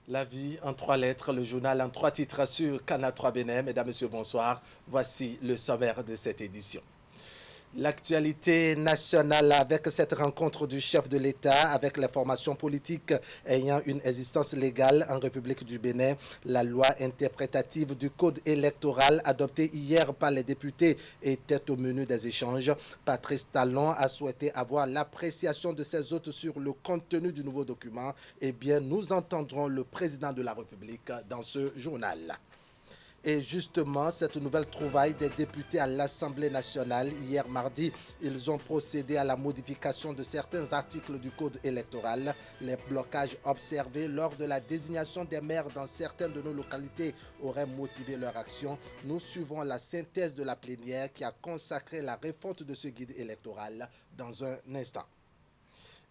La vie en trois lettres, le journal en trois titres sur Canal 3 Bénin. Mesdames, Messieurs, bonsoir. Voici le sommaire de cette édition. L'actualité nationale avec cette rencontre du chef de l'État avec les formations politiques ayant une existence légale en République du Bénin. La loi interprétative du code électoral adoptée hier par les députés était au menu des échanges. Patrice Talon a souhaité avoir l'appréciation de ses hôtes sur le contenu du nouveau document. Eh bien, nous entendrons le président de la République dans ce journal. Et justement, cette nouvelle trouvaille des députés à l'Assemblée nationale, hier mardi, ils ont procédé à la modification de certains articles du Code électoral. Les blocages observés lors de la désignation des maires dans certaines de nos localités auraient motivé leur action. Nous suivons la synthèse de la plénière qui a consacré la refonte de ce guide électoral dans un instant.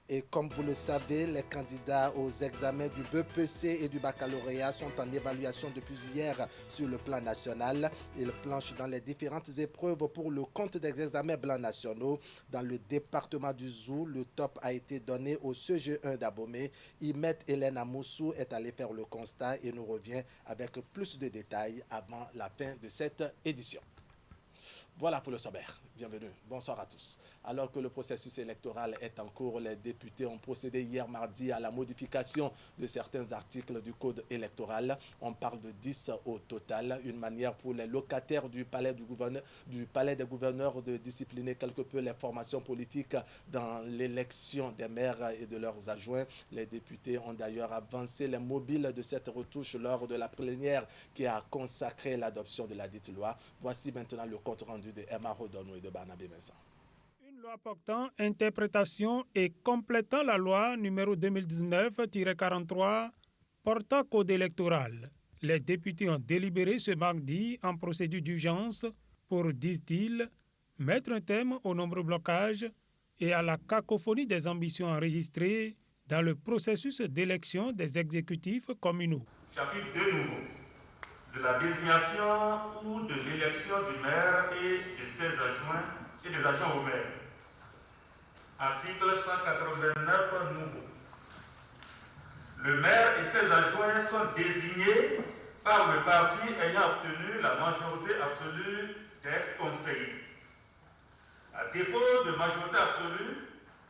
Et comme vous le savez, les candidats aux examens du BEPC et du baccalauréat sont en évaluation depuis hier sur le plan national. Ils planchent dans les différentes épreuves pour le compte des examens blancs nationaux. Dans le département du Zou, le top a été donné au CG1 d'Abomey. Imet Hélène Amoussou est allée faire le constat et nous revient avec plus de détails avant la fin de cette édition. Voilà pour le sommaire. Bienvenue. Bonsoir à tous. Alors que le processus électoral est en cours, les députés ont procédé hier mardi à la modification de certains articles du code électoral. On parle de 10 au total. Une manière pour les locataires du palais des gouverneurs de discipliner quelque peu les formations politiques dans l'élection des maires et de leurs adjoints. Les députés ont d'ailleurs avancé les mobiles de cette retouche lors de la plénière qui a consacré l'adoption de la dite loi. Voici maintenant le compte rendu de Emma Rodono et de Barnabé Vincent. Une loi portant interprétation et complétant la loi numéro 2019-43 portant code électoral. Les députés ont délibéré ce mardi en procédure d'urgence pour, disent-ils, mettre un terme aux nombreux blocages et à la cacophonie des ambitions enregistrées dans le processus d'élection des exécutifs communaux. Chapitre 2 nouveau de la désignation ou de l'élection du maire et de ses adjoints et des agents au maire. Article 189 nouveau. Le maire et ses adjoints sont désignés par le parti ayant obtenu la majorité absolue des conseillers. À défaut de majorité absolue,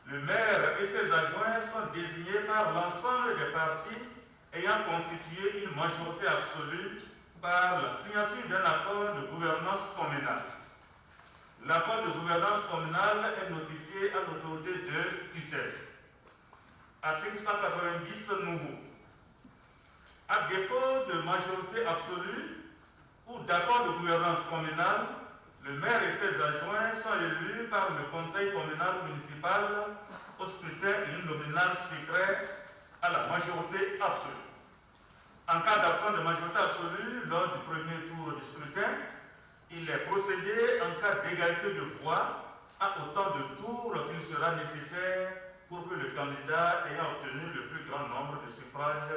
le maire et ses adjoints sont désignés par l'ensemble des partis ayant constitué une majorité absolue par la signature d'un accord de gouvernance communale. L'accord de gouvernance communale est notifié à l'autorité de tutelle. Article 190 nouveau. À défaut de majorité absolue ou d'accord de gouvernance communale, le maire et ses adjoints sont élus par le conseil communal ou municipal au scrutin uninominal secret à la majorité absolue. En cas d'absence de majorité absolue lors du premier tour du scrutin, il est procédé en cas d'égalité de voix à autant de tours qu'il sera nécessaire pour que le candidat ayant obtenu le plus grand nombre de suffrages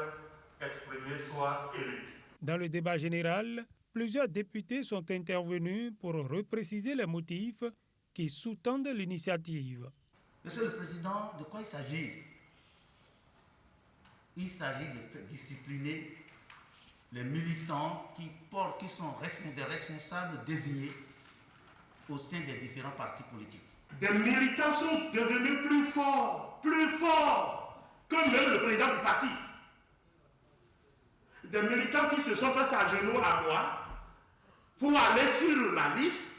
exprimés soit élu. Dans le débat général, plusieurs députés sont intervenus pour repréciser les motifs qui sous-tendent l'initiative. Monsieur le Président, de quoi il s'agit? Il s'agit de discipliner les militants qui sont des responsables désignés au sein des différents partis politiques. Des militants sont devenus plus forts que même le président du parti. Des militants qui se sont fait à genoux à moi pour aller sur la liste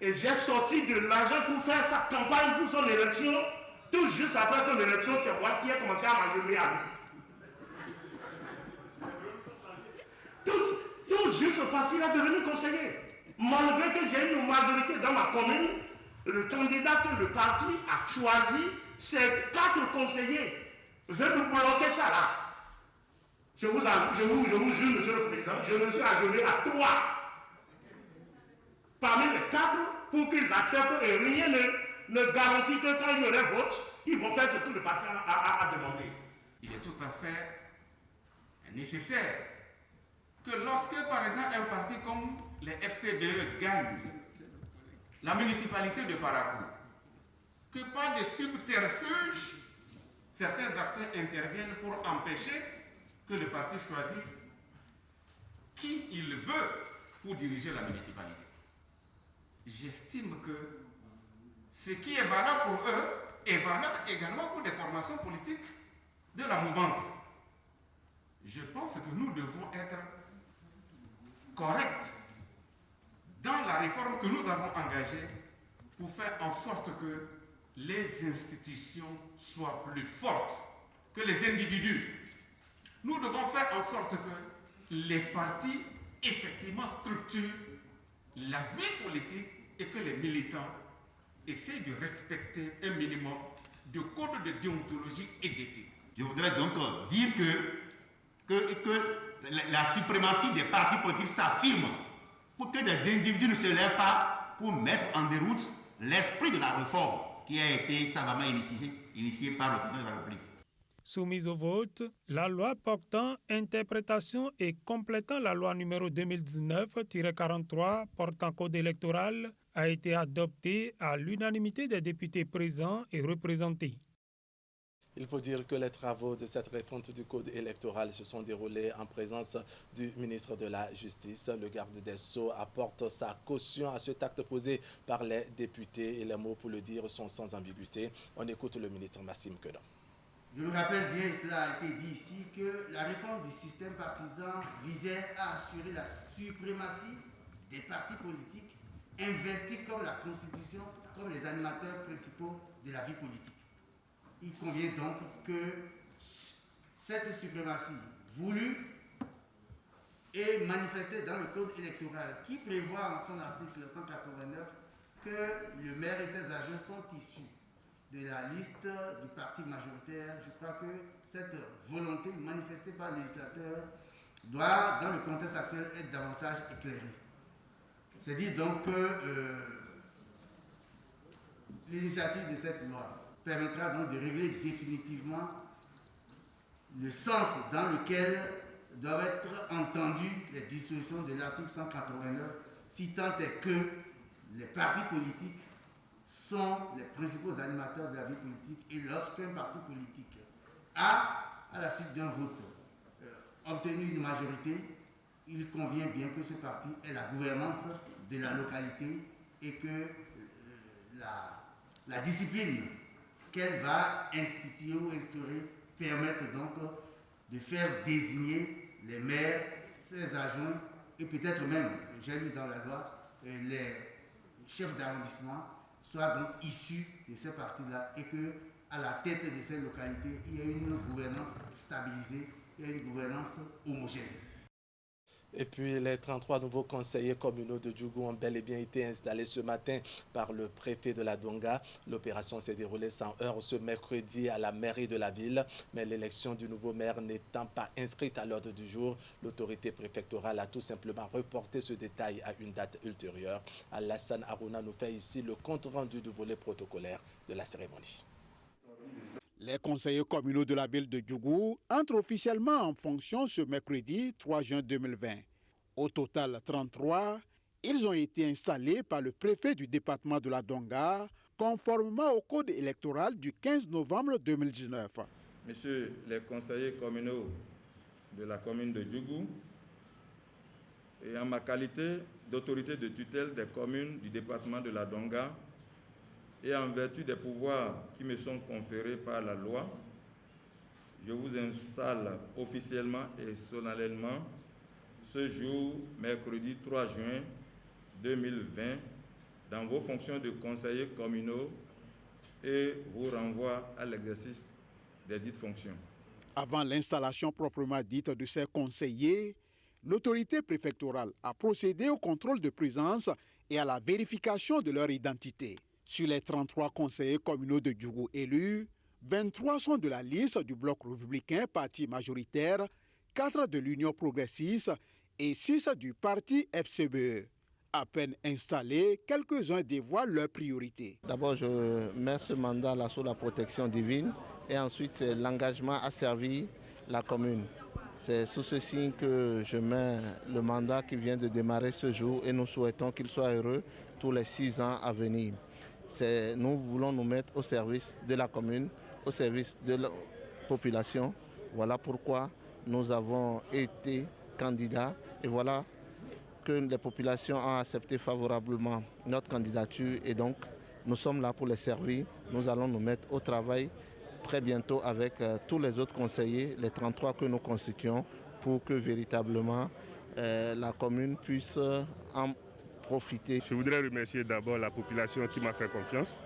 et j'ai sorti de l'argent pour faire sa campagne pour son élection. Tout juste après son élection, c'est moi qui ai commencé à m'agenouiller à lui. Tout juste parce qu'il est devenu conseiller. Malgré que j'ai une majorité dans ma commune, le candidat que le parti a choisi, c'est 4 conseillers. Je vais nous bloquer ça là. Je vous jure, monsieur le Président, je me suis agenouillé à 3 parmi les 4 pour qu'ils acceptent et rien ne garantit que quand il y aurait vote, ils vont faire ce que le parti a demandé. Il est tout à fait nécessaire que lorsque, par exemple, un parti comme les FCBE gagne la municipalité de Parakou, que par des subterfuges, certains acteurs interviennent pour empêcher que le parti choisisse qui il veut pour diriger la municipalité. J'estime que ce qui est valable pour eux est valable également pour les formations politiques de la mouvance. Je pense que nous devons être corrects dans la réforme que nous avons engagée pour faire en sorte que les institutions soient plus fortes que les individus. Nous devons faire en sorte que les partis effectivement structurent la vie politique et que les militants essayent de respecter un minimum de code de déontologie et d'éthique. Je voudrais donc dire que la suprématie des partis politiques s'affirme pour que des individus ne se lèvent pas pour mettre en déroute l'esprit de la réforme qui a été savamment initiée par le président de la République. Soumise au vote, la loi portant interprétation et complétant la loi numéro 2019-43 portant code électoral a été adoptée à l'unanimité des députés présents et représentés. Il faut dire que les travaux de cette réforme du code électoral se sont déroulés en présence du ministre de la Justice. Le garde des Sceaux apporte sa caution à cet acte posé par les députés et les mots pour le dire sont sans ambiguïté. On écoute le ministre Massime Quedon. Je me rappelle bien, cela a été dit ici, que la réforme du système partisan visait à assurer la suprématie des partis politiques investis comme la Constitution, comme les animateurs principaux de la vie politique. Il convient donc que cette suprématie voulue et manifestée dans le code électoral, qui prévoit en son article 189 que le maire et ses agents sont issus de la liste du parti majoritaire, je crois que cette volonté manifestée par le législateur doit, dans le contexte actuel, être davantage éclairée. C'est dire donc que l'initiative de cette loi permettra donc de régler définitivement le sens dans lequel doivent être entendues les dispositions de l'article 189, si tant est que les partis politiques sont les principaux animateurs de la vie politique et lorsqu'un parti politique a, à la suite d'un vote, obtenu une majorité, il convient bien que ce parti ait la gouvernance de la localité et que la discipline qu'elle va instituer ou instaurer permette donc de faire désigner les maires, ses agents et peut-être même, j'ai lu dans la loi, les chefs d'arrondissement soient donc issus de ces partis-là et qu'à la tête de ces localités, il y ait une gouvernance stabilisée et une gouvernance homogène. Et puis les 33 nouveaux conseillers communaux de Djougou ont bel et bien été installés ce matin par le préfet de la Donga. L'opération s'est déroulée sans heurts ce mercredi à la mairie de la ville. Mais l'élection du nouveau maire n'étant pas inscrite à l'ordre du jour, l'autorité préfectorale a tout simplement reporté ce détail à une date ultérieure. Alassane Harouna nous fait ici le compte-rendu du volet protocolaire de la cérémonie. Les conseillers communaux de la ville de Djougou entrent officiellement en fonction ce mercredi 3 juin 2020. Au total 33, ils ont été installés par le préfet du département de la Donga, conformément au code électoral du 15 novembre 2019. Messieurs les conseillers communaux de la commune de Djougou, et en ma qualité d'autorité de tutelle des communes du département de la Donga, et en vertu des pouvoirs qui me sont conférés par la loi, je vous installe officiellement et solennellement ce jour, mercredi 3 juin 2020, dans vos fonctions de conseillers communaux et vous renvoie à l'exercice des dites fonctions. Avant l'installation proprement dite de ces conseillers, l'autorité préfectorale a procédé au contrôle de présence et à la vérification de leur identité. Sur les 33 conseillers communaux de Djougou élus, 23 sont de la liste du bloc républicain, parti majoritaire, 4 de l'Union progressiste et 6 du parti FCBE. À peine installés, quelques-uns dévoilent leurs priorités. D'abord, je mets ce mandat là sous la protection divine et ensuite l'engagement à servir la commune. C'est sous ce signe que je mets le mandat qui vient de démarrer ce jour et nous souhaitons qu'il soit heureux tous les 6 ans à venir. Nous voulons nous mettre au service de la commune, au service de la population. Voilà pourquoi nous avons été candidats et voilà que les populations ont accepté favorablement notre candidature et donc nous sommes là pour les servir. Nous allons nous mettre au travail très bientôt avec tous les autres conseillers, les 33 que nous constituons, pour que véritablement la commune puisse en profiter. Je voudrais remercier d'abord la population qui m'a fait confiance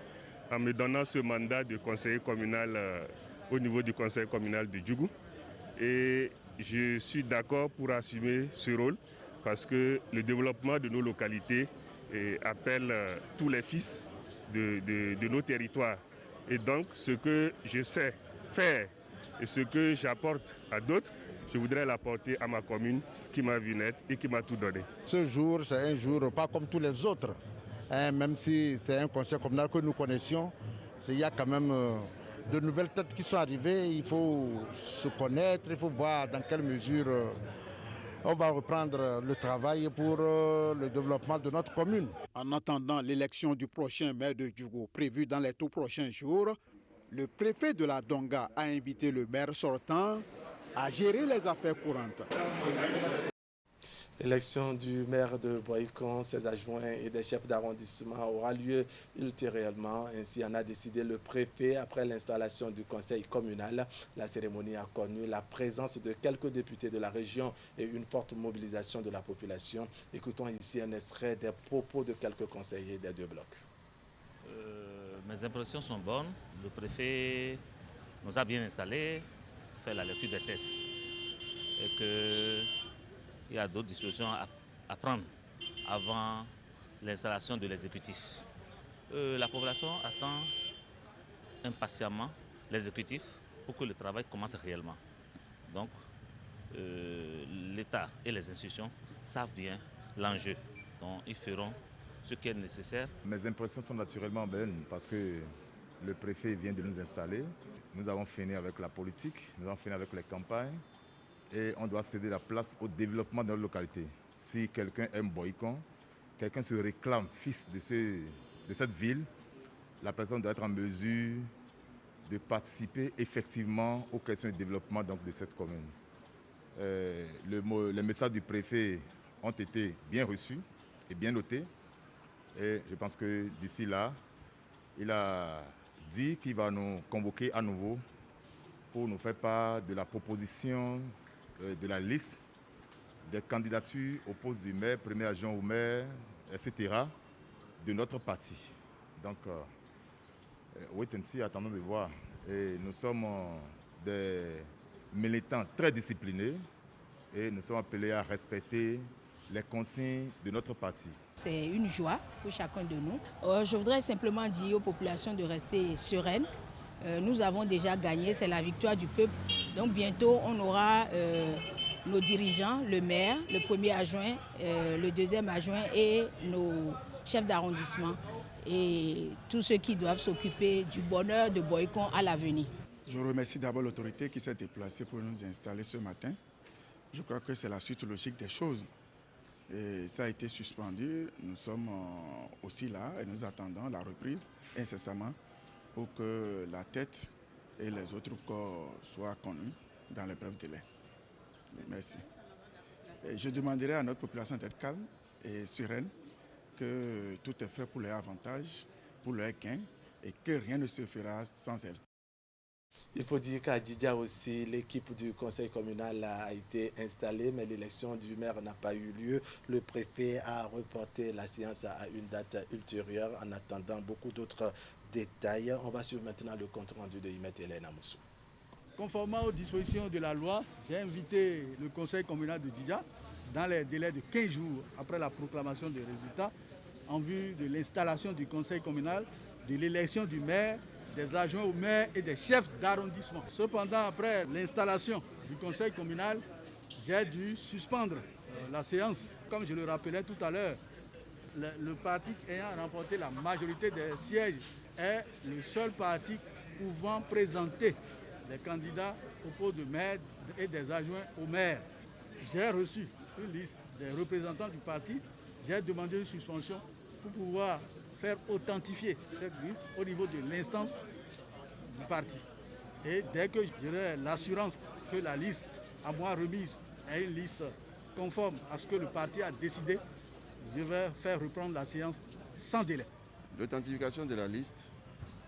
en me donnant ce mandat de conseiller communal au niveau du conseil communal de Djougou. Et je suis d'accord pour assumer ce rôle parce que le développement de nos localités appelle tous les fils de nos territoires. Et donc ce que je sais faire et ce que j'apporte à d'autres, je voudrais l'apporter à ma commune qui m'a vu naître et qui m'a tout donné. Ce jour, c'est un jour pas comme tous les autres. Même si c'est un conseil communal que nous connaissions, il y a quand même de nouvelles têtes qui sont arrivées. Il faut se connaître, il faut voir dans quelle mesure on va reprendre le travail pour le développement de notre commune. En attendant l'élection du prochain maire de Djougou prévue dans les tout prochains jours, le préfet de la Donga a invité le maire sortant à gérer les affaires courantes. L'élection du maire de Boycon, ses adjoints et des chefs d'arrondissement aura lieu ultérieurement. Ainsi en a décidé le préfet après l'installation du conseil communal. La cérémonie a connu la présence de quelques députés de la région et une forte mobilisation de la population. Écoutons ici un extrait des propos de quelques conseillers des deux blocs. Mes impressions sont bonnes. Le préfet nous a bien installés, fait la lecture des tests et qu'il y a d'autres dispositions à prendre avant l'installation de l'exécutif. La population attend impatiemment l'exécutif pour que le travail commence réellement. Donc, l'État et les institutions savent bien l'enjeu. Donc, ils feront ce qui est nécessaire. Mes impressions sont naturellement bonnes parce que le préfet vient de nous installer. Nous avons fini avec la politique, nous avons fini avec les campagnes et on doit céder la place au développement de notre localité. Si quelqu'un aime Boycon, quelqu'un se réclame fils de cette ville, la personne doit être en mesure de participer effectivement aux questions de développement donc, de cette commune. Les messages du préfet ont été bien reçus et bien notés. Et je pense que d'ici là, il a dit qu'il va nous convoquer à nouveau pour nous faire part de la proposition de la liste des candidatures au poste du maire, premier adjoint au maire, etc. de notre parti. Donc, wait and see, attendons de voir. Et nous sommes des militants très disciplinés et nous sommes appelés à respecter les consignes de notre parti. C'est une joie pour chacun de nous. Je voudrais simplement dire aux populations de rester sereines. Nous avons déjà gagné, c'est la victoire du peuple. Donc bientôt, on aura nos dirigeants, le maire, le premier adjoint, le deuxième adjoint et nos chefs d'arrondissement et tous ceux qui doivent s'occuper du bonheur de Boycon à l'avenir. Je remercie d'abord l'autorité qui s'est déplacée pour nous installer ce matin. Je crois que c'est la suite logique des choses. Et ça a été suspendu. Nous sommes aussi là et nous attendons la reprise incessamment pour que la tête et les autres corps soient connus dans les brefs délais. Merci. Et je demanderai à notre population d'être calme et sereine, que tout est fait pour leur avantage, pour leur gain et que rien ne se fera sans elle. Il faut dire qu'à Djidja aussi, l'équipe du conseil communal a été installée, mais l'élection du maire n'a pas eu lieu. Le préfet a reporté la séance à une date ultérieure en attendant beaucoup d'autres détails. On va suivre maintenant le compte rendu de Imet Hélène Amoussou. Conformément aux dispositions de la loi, j'ai invité le conseil communal de Djidja dans les délais de 15 jours après la proclamation des résultats en vue de l'installation du conseil communal, de l'élection du maire, des adjoints au maire et des chefs d'arrondissement. Cependant, après l'installation du conseil communal, j'ai dû suspendre la séance. Comme je le rappelais tout à l'heure, le parti ayant remporté la majorité des sièges est le seul parti pouvant présenter les candidats au poste de maire et des adjoints au maire. J'ai reçu une liste des représentants du parti. J'ai demandé une suspension pour pouvoir faire authentifier cette liste au niveau de l'instance du parti. Et dès que j'aurai l'assurance que la liste à moi remise à une liste conforme à ce que le parti a décidé, je vais faire reprendre la séance sans délai. L'authentification de la liste,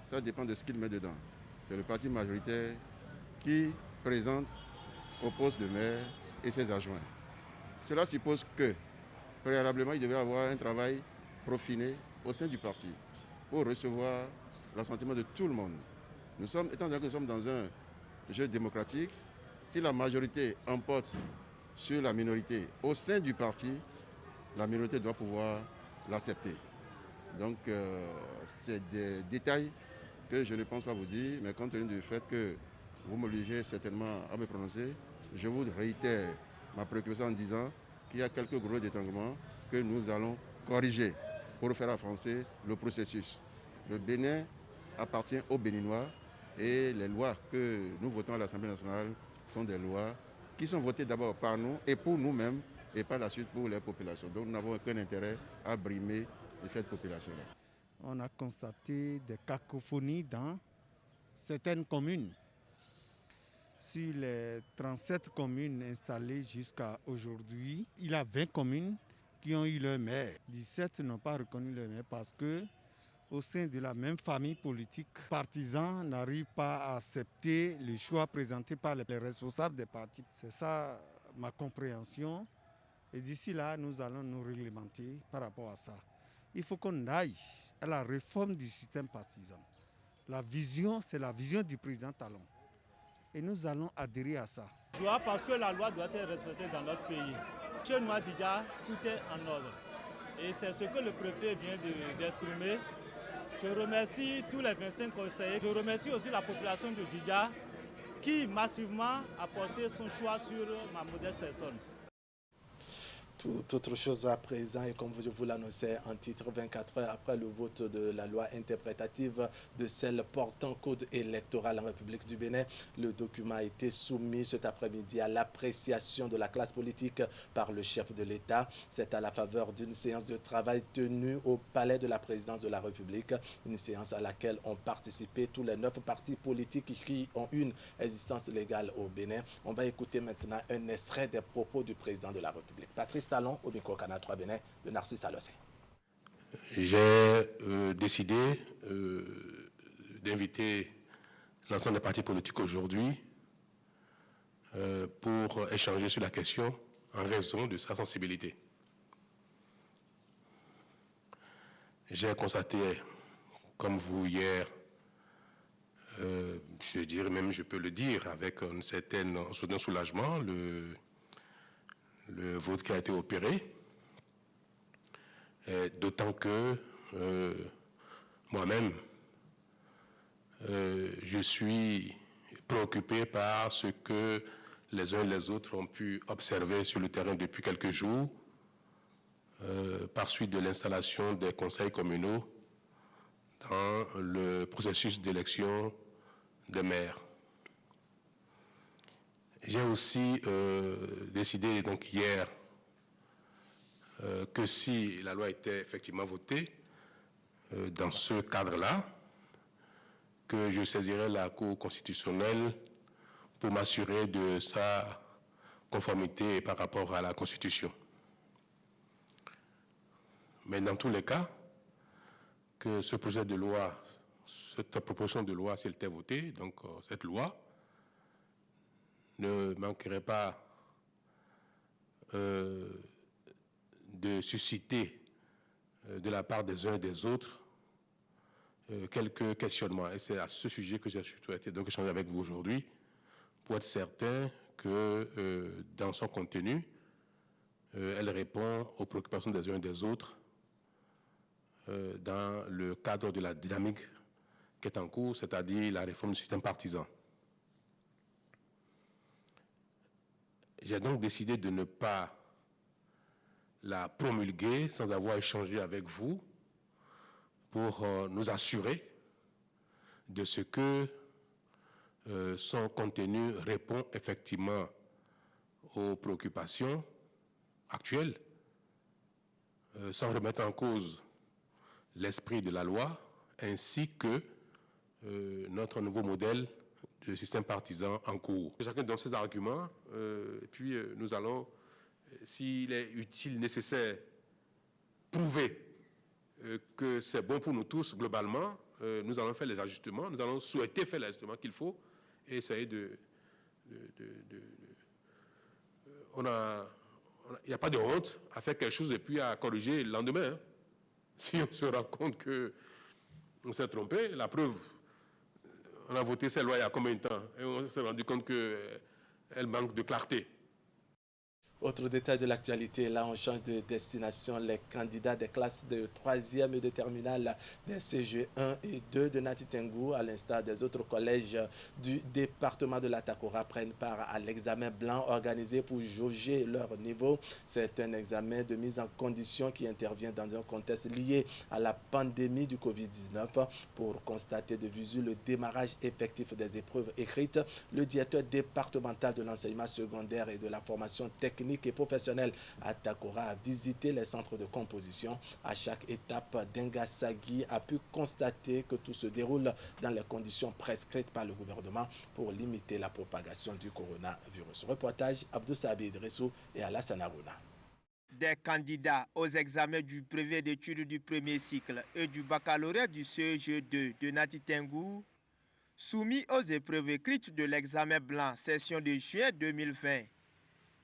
ça dépend de ce qu'il met dedans. C'est le parti majoritaire qui présente au poste de maire et ses adjoints. Cela suppose que, préalablement, il devrait avoir un travail profiné au sein du parti pour recevoir l'assentiment de tout le monde. Étant donné que nous sommes dans un jeu démocratique, si la majorité emporte sur la minorité au sein du parti, la minorité doit pouvoir l'accepter. Donc, c'est des détails que je ne pense pas vous dire, mais compte tenu du fait que vous m'obligez certainement à me prononcer, je vous réitère ma préoccupation en disant qu'il y a quelques gros détanglements que nous allons corriger pour faire avancer le processus. Le Bénin appartient aux Béninois et les lois que nous votons à l'Assemblée nationale sont des lois qui sont votées d'abord par nous et pour nous-mêmes et par la suite pour les populations. Donc nous n'avons aucun intérêt à brimer cette population-là. On a constaté des cacophonies dans certaines communes. Sur les 37 communes installées jusqu'à aujourd'hui, il y a 20 communes qui ont eu leur maire. 17 n'ont pas reconnu leur maire parce que au sein de la même famille politique, les partisans n'arrivent pas à accepter le choix présenté par les responsables des partis. C'est ça ma compréhension. Et d'ici là, nous allons nous réglementer par rapport à ça. Il faut qu'on aille à la réforme du système partisan. La vision, c'est la vision du président Talon. Et nous allons adhérer à ça. Joie parce que la loi doit être respectée dans notre pays. Chez nous à Djidja, tout est en ordre. Et c'est ce que le préfet vient d'exprimer. Je remercie tous les 25 conseillers. Je remercie aussi la population de Djidja qui massivement a porté son choix sur ma modeste personne. Tout autre chose à présent, et comme je vous l'annonçais en titre, 24 heures après le vote de la loi interprétative de celle portant code électoral en République du Bénin, le document a été soumis cet après-midi à l'appréciation de la classe politique par le chef de l'État. C'est à la faveur d'une séance de travail tenue au palais de la présidence de la République, une séance à laquelle ont participé tous les 9 partis politiques qui ont une existence légale au Bénin. On va écouter maintenant un extrait des propos du président de la République. Patrice Talon, au micro Canal 3 Bénin, de Narcisse Alossé. J'ai décidé d'inviter l'ensemble des partis politiques aujourd'hui pour échanger sur la question en raison de sa sensibilité. J'ai constaté, comme vous hier, je dirais même, je peux le dire, avec un certain soulagement, le vote qui a été opéré, d'autant que moi-même, je suis préoccupé par ce que les uns et les autres ont pu observer sur le terrain depuis quelques jours, par suite de l'installation des conseils communaux dans le processus d'élection des maires. J'ai aussi décidé donc hier que si la loi était effectivement votée dans ce cadre-là, que je saisirais la Cour constitutionnelle pour m'assurer de sa conformité par rapport à la Constitution. Mais dans tous les cas, que ce projet de loi, cette proposition de loi, si elle était votée, donc cette loi, ne manquerait pas de susciter de la part des uns et des autres quelques questionnements. Et c'est à ce sujet que j'ai souhaité donc échanger avec vous aujourd'hui, pour être certain que dans son contenu, elle répond aux préoccupations des uns et des autres dans le cadre de la dynamique qui est en cours, c'est-à-dire la réforme du système partisan. J'ai donc décidé de ne pas la promulguer sans avoir échangé avec vous pour nous assurer de ce que son contenu répond effectivement aux préoccupations actuelles, sans remettre en cause l'esprit de la loi, ainsi que notre nouveau modèle de système partisan en cours. Chacun donne ses arguments, et puis nous allons, s'il est utile, nécessaire, prouver que c'est bon pour nous tous globalement, nous allons faire les ajustements, nous allons souhaiter faire les ajustements qu'il faut et essayer il n'y a pas de honte à faire quelque chose et puis à corriger le lendemain. Hein. Si on se rend compte qu'on s'est trompé, la preuve, on a voté ces lois il y a combien de temps et on s'est rendu compte qu'elles manquent de clarté. Autre détail de l'actualité, là on change de destination. Les candidats des classes de 3e et de terminale des CG 1 et 2 de Nati Tengou, à l'instar des autres collèges du département de l'Atakora, prennent part à l'examen blanc organisé pour jauger leur niveau. C'est un examen de mise en condition qui intervient dans un contexte lié à la pandémie du Covid-19. Pour constater de visu le démarrage effectif des épreuves écrites, le directeur départemental de l'enseignement secondaire et de la formation technique et professionnel à Takora a visité les centres de composition. À chaque étape, Dengasagui a pu constater que tout se déroule dans les conditions prescrites par le gouvernement pour limiter la propagation du coronavirus. Reportage Abdou Sabi Idrissou et Alassane Harouna. Des candidats aux examens du brevet d'études du premier cycle et du baccalauréat du CEG2 de Nati Tengou, soumis aux épreuves écrites de l'examen blanc session de juin 2020.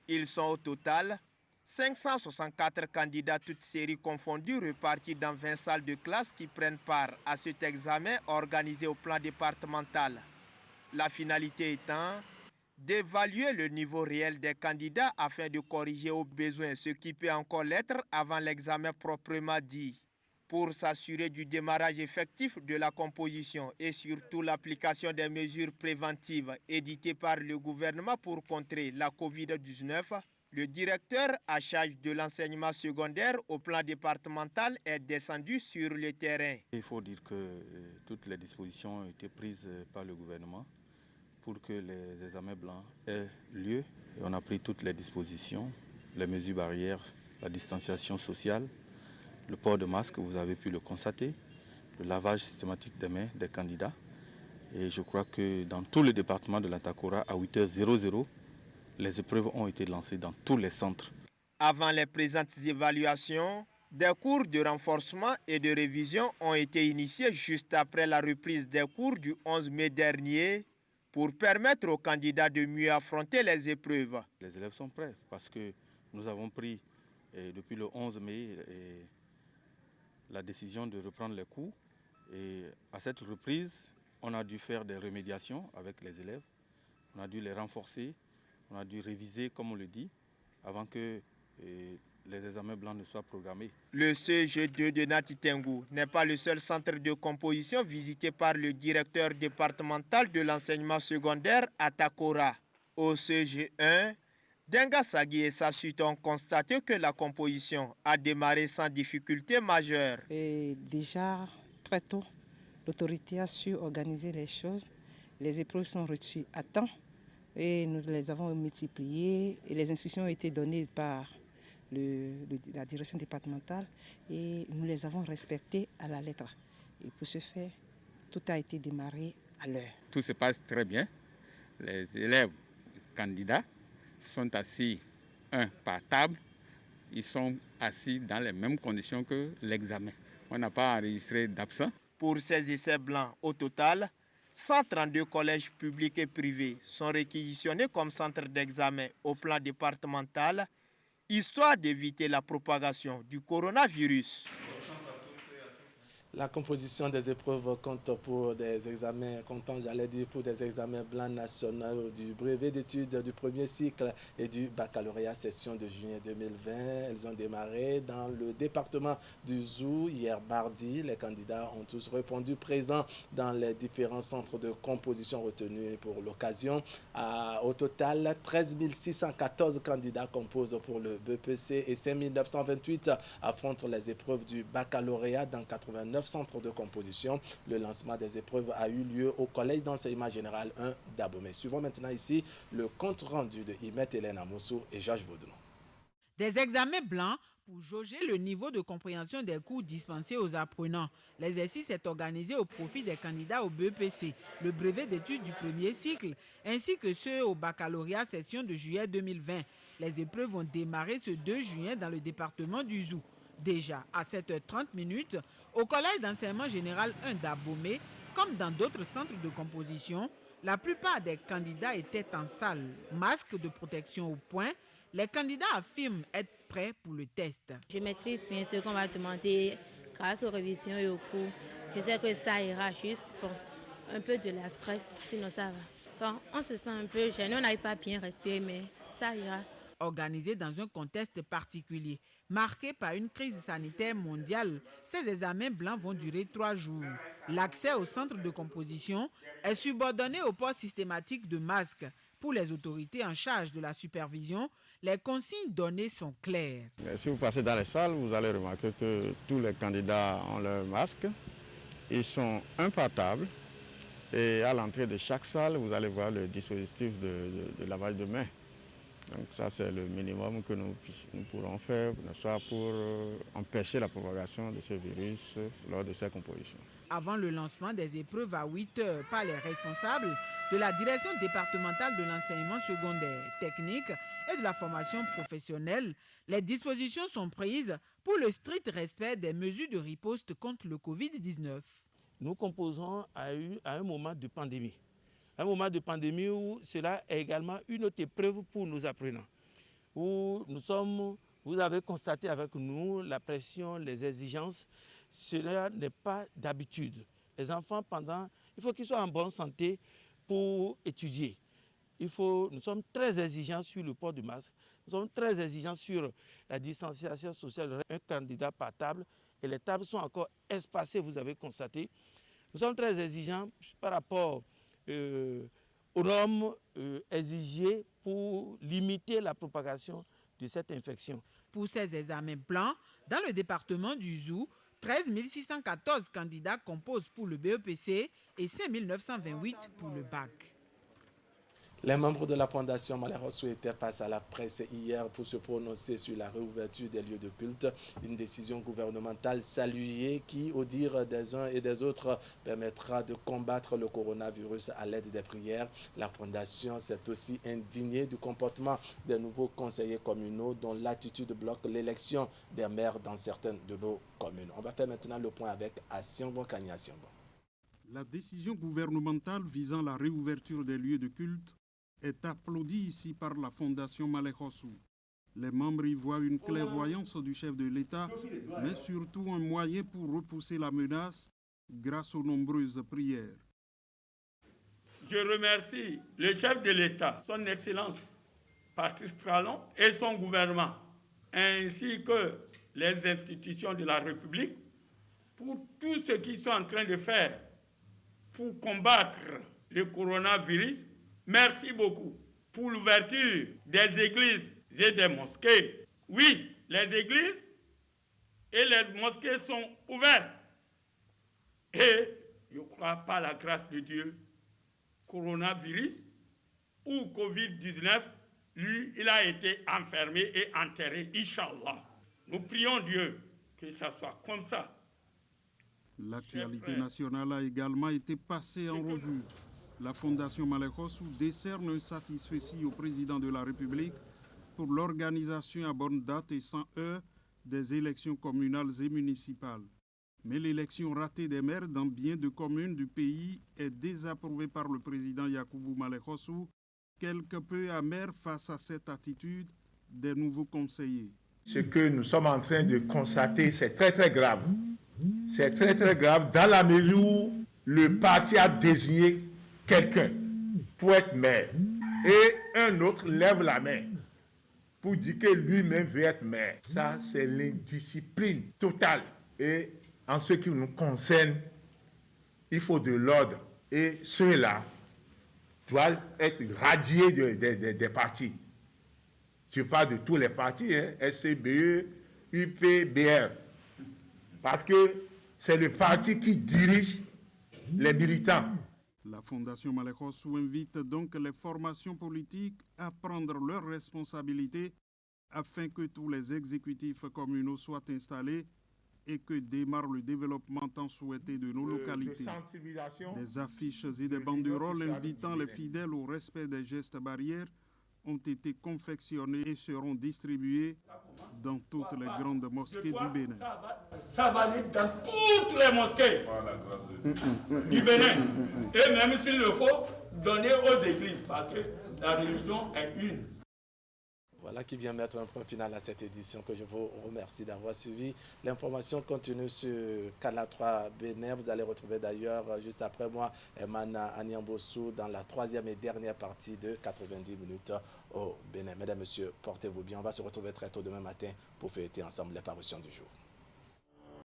Ils sont au total 564 candidats, toutes séries confondues, repartis dans 20 salles de classe qui prennent part à cet examen organisé au plan départemental. La finalité étant d'évaluer le niveau réel des candidats afin de corriger au besoin ce qui peut encore l'être avant l'examen proprement dit. Pour s'assurer du démarrage effectif de la composition et surtout l'application des mesures préventives éditées par le gouvernement pour contrer la Covid-19, le directeur à charge de l'enseignement secondaire au plan départemental est descendu sur le terrain. Il faut dire que toutes les dispositions ont été prises par le gouvernement pour que les examens blancs aient lieu. Et on a pris toutes les dispositions, les mesures barrières, la distanciation sociale, le port de masque, vous avez pu le constater, le lavage systématique des mains des candidats. Et je crois que dans tout le département de l'Atakora, à 8h00, les épreuves ont été lancées dans tous les centres. Avant les présentes évaluations, des cours de renforcement et de révision ont été initiés juste après la reprise des cours du 11 mai dernier pour permettre aux candidats de mieux affronter les épreuves. Les élèves sont prêts parce que nous avons pris depuis le 11 mai la décision de reprendre les cours. Et à cette reprise, on a dû faire des remédiations avec les élèves. On a dû les renforcer, on a dû réviser, comme on le dit, avant que les examens blancs ne soient programmés. Le CEG2 de Nati Tengou n'est pas le seul centre de composition visité par le directeur départemental de l'enseignement secondaire à Takora. Au CEG1, Dengasagui et sa suite ont constaté que la composition a démarré sans difficulté majeure. Et déjà, très tôt, l'autorité a su organiser les choses. Les épreuves sont reçues à temps et nous les avons multipliées et les instructions ont été données par la direction départementale et nous les avons respectées à la lettre. Et pour ce faire, tout a été démarré à l'heure. Tout se passe très bien. Les élèves candidats sont assis un par table. Ils sont assis dans les mêmes conditions que l'examen. On n'a pas enregistré d'absents. Pour ces essais blancs, au total, 132 collèges publics et privés sont réquisitionnés comme centre d'examen au plan départemental, histoire d'éviter la propagation du coronavirus. La composition des épreuves compte pour des examens, pour des examens blancs nationaux du brevet d'études du premier cycle et du baccalauréat session de juillet 2020. Elles ont démarré dans le département du Zou hier mardi. Les candidats ont tous répondu présents dans les différents centres de composition retenus pour l'occasion. Au total, 13 614 candidats composent pour le BPC et 5 928 affrontent les épreuves du baccalauréat dans 89 centres de composition. Le lancement des épreuves a eu lieu au Collège d'enseignement général 1 d'Abomey. Suivons maintenant ici le compte rendu de Imet Hélène Amoussou et Georges Baudouin. Des examens blancs Pour jauger le niveau de compréhension des cours dispensés aux apprenants, l'exercice est organisé au profit des candidats au BEPC, le brevet d'études du premier cycle, ainsi que ceux au baccalauréat session de juillet 2020. Les épreuves vont démarrer ce 2 juin dans le département du Zou. Déjà à 7h30 au collège d'enseignement général 1 d'Abomey, comme dans d'autres centres de composition, la plupart des candidats étaient en salle, masque de protection au poing. Les candidats affirment être prêts pour le test. Je maîtrise bien ce qu'on va demander grâce aux révisions et aux cours. Je sais que ça ira juste pour un peu de la stress, sinon ça va. Bon, on se sent un peu gêné, on n'arrive pas à bien respirer, mais ça ira. Organisés dans un contexte particulier, marqué par une crise sanitaire mondiale, ces examens blancs vont durer 3 jours. L'accès au centre de composition est subordonné au port systématique de masques. Pour les autorités en charge de la supervision, les consignes données sont claires. Si vous passez dans les salles, vous allez remarquer que tous les candidats ont leur masque. Ils sont un par table. Et à l'entrée de chaque salle, vous allez voir le dispositif de lavage de mains. Donc ça, c'est le minimum que nous pourrons faire, soit pour empêcher la propagation de ce virus lors de ces compositions. Avant le lancement des épreuves à 8h par les responsables de la direction départementale de l'enseignement secondaire, technique et de la formation professionnelle, les dispositions sont prises pour le strict respect des mesures de riposte contre le Covid-19. Nous composons à un moment de pandémie. Un moment de pandémie où cela est également une autre épreuve pour nos apprenants. Où vous avez constaté avec nous la pression, les exigences. Cela n'est pas d'habitude. Les enfants, il faut qu'ils soient en bonne santé pour étudier. Nous sommes très exigeants sur le port du masque. Nous sommes très exigeants sur la distanciation sociale. Un candidat par table et les tables sont encore espacées, vous avez constaté. Nous sommes très exigeants par rapport aux normes exigées pour limiter la propagation de cette infection. Pour ces examens blancs, dans le département du Zou, 13 614 candidats composent pour le BEPC et 5 928 pour le bac. Les membres de la Fondation Malek Hossou étaient face à la presse hier pour se prononcer sur la réouverture des lieux de culte, une décision gouvernementale saluée qui, au dire des uns et des autres, permettra de combattre le coronavirus à l'aide des prières. La Fondation s'est aussi indignée du comportement des nouveaux conseillers communaux dont l'attitude bloque l'élection des maires dans certaines de nos communes. On va faire maintenant le point avec Asiongo Kanya Siongo. La décision gouvernementale visant la réouverture des lieux de culte est applaudi ici par la Fondation Malek Hossou. Les membres y voient une clairvoyance du chef de l'État, mais surtout un moyen pour repousser la menace grâce aux nombreuses prières. Je remercie le chef de l'État, son Excellence Patrice Talon et son gouvernement, ainsi que les institutions de la République, pour tout ce qu'ils sont en train de faire pour combattre le coronavirus. Merci beaucoup pour l'ouverture des églises et des mosquées. Oui, les églises et les mosquées sont ouvertes. Et je crois par la grâce de Dieu, coronavirus ou Covid-19, lui, il a été enfermé et enterré, Inch'Allah. Nous prions Dieu que ça soit comme ça. L'actualité nationale a également été passée en revue. La Fondation Malek Hossou décerne un satisfecit au président de la République pour l'organisation à bonne date et sans heurts des élections communales et municipales. Mais l'élection ratée des maires dans bien de communes du pays est désapprouvée par le président Yakubu Malek Hossou, quelque peu amer face à cette attitude des nouveaux conseillers. Ce que nous sommes en train de constater, c'est très très grave. C'est très très grave dans la mesure où le parti a désigné quelqu'un pour être maire et un autre lève la main pour dire que lui-même veut être maire. Ça, c'est l'indiscipline totale. Et en ce qui nous concerne, il faut de l'ordre. Et ceux-là doivent être radiés des partis. Je parle de tous les partis, SCBE, UPBR. Parce que c'est le parti qui dirige les militants. La Fondation Malek Hossou invite donc les formations politiques à prendre leurs responsabilités afin que tous les exécutifs communaux soient installés et que démarre le développement tant souhaité de nos localités. Des affiches et des banderoles invitant les fidèles au respect des gestes barrières ont été confectionnées et seront distribuées dans toutes les grandes mosquées du Bénin. Ça va aller dans toutes les mosquées du Bénin. Et même s'il le faut, donner aux églises, parce que la religion est une. Voilà qui vient mettre un point final à cette édition que je vous remercie d'avoir suivi. L'information continue sur Canal 3 Bénin. Vous allez retrouver d'ailleurs juste après moi Eman Anyambossou dans la troisième et dernière partie de 90 minutes au Bénin. Mesdames, Messieurs, portez-vous bien. On va se retrouver très tôt demain matin pour fêter ensemble les parutions du jour.